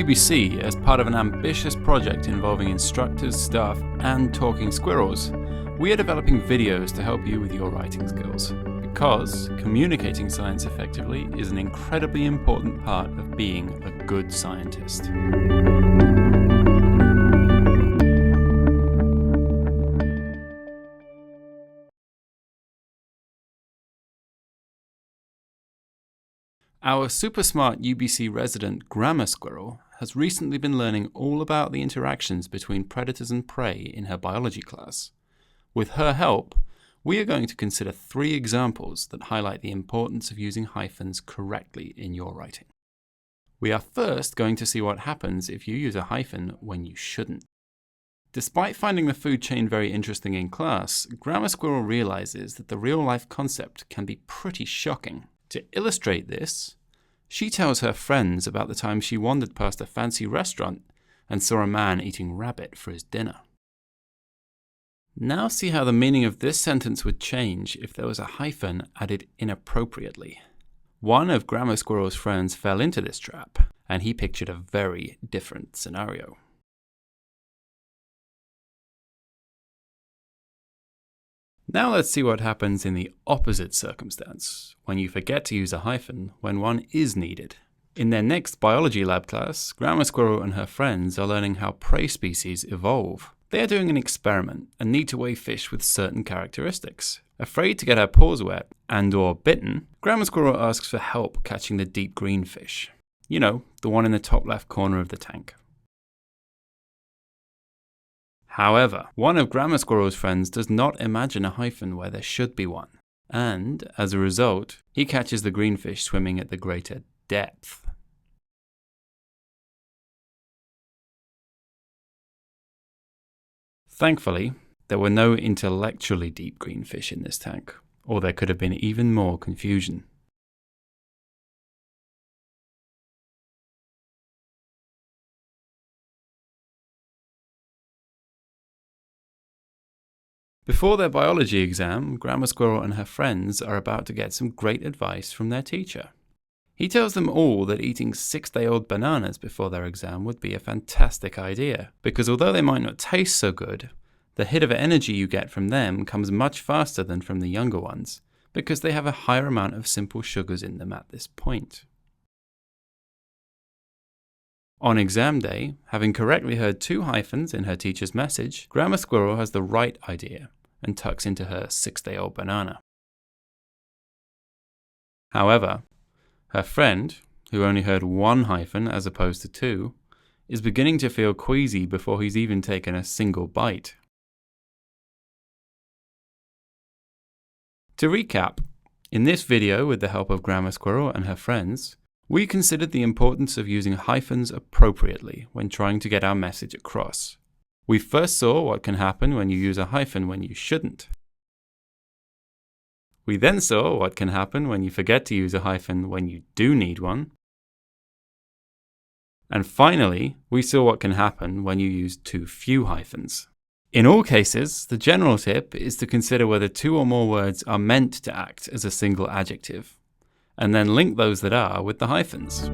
UBC, as part of an ambitious project involving instructors, staff, and talking squirrels, we are developing videos to help you with your writing skills. Because communicating science effectively is an incredibly important part of being a good scientist. Our super smart UBC resident grammar squirrel has recently been learning all about the interactions between predators and prey in her biology class. With her help, we are going to consider 3 examples that highlight the importance of using hyphens correctly in your writing. We are first going to see what happens if you use a hyphen when you shouldn't. Despite finding the food chain very interesting in class, Grammar Squirrel realizes that the real-life concept can be pretty shocking. To illustrate this, she tells her friends about the time she wandered past a fancy restaurant and saw a man eating rabbit for his dinner. Now see how the meaning of this sentence would change if there was a hyphen added inappropriately. One of Grammar Squirrel's friends fell into this trap, and he pictured a very different scenario. Now let's see what happens in the opposite circumstance, when you forget to use a hyphen when one is needed. In their next biology lab class, Grammar Squirrel and her friends are learning how prey species evolve. They are doing an experiment and need to weigh fish with certain characteristics. Afraid to get her paws wet and/or bitten, Grammar Squirrel asks for help catching the deep green fish. You know, the one in the top left corner of the tank. However, one of Grammar Squirrel's friends does not imagine a hyphen where there should be one, and, as a result, he catches the green fish swimming at the greater depth. Thankfully, there were no intellectually deep green fish in this tank, or there could have been even more confusion. Before their biology exam, Grammar Squirrel and her friends are about to get some great advice from their teacher. He tells them all that eating 6-day-old bananas before their exam would be a fantastic idea, because although they might not taste so good, the hit of energy you get from them comes much faster than from the younger ones, because they have a higher amount of simple sugars in them at this point. On exam day, having correctly heard 2 hyphens in her teacher's message, Grammar Squirrel has the right idea and tucks into her 6-day-old banana. However, her friend, who only heard 1 hyphen as opposed to 2, is beginning to feel queasy before he's even taken a single bite. To recap, in this video with the help of Grammar Squirrel and her friends, we considered the importance of using hyphens appropriately when trying to get our message across. We first saw what can happen when you use a hyphen when you shouldn't. We then saw what can happen when you forget to use a hyphen when you do need one. And finally, we saw what can happen when you use too few hyphens. In all cases, the general tip is to consider whether 2 or more words are meant to act as a single adjective, and then link those that are with the hyphens.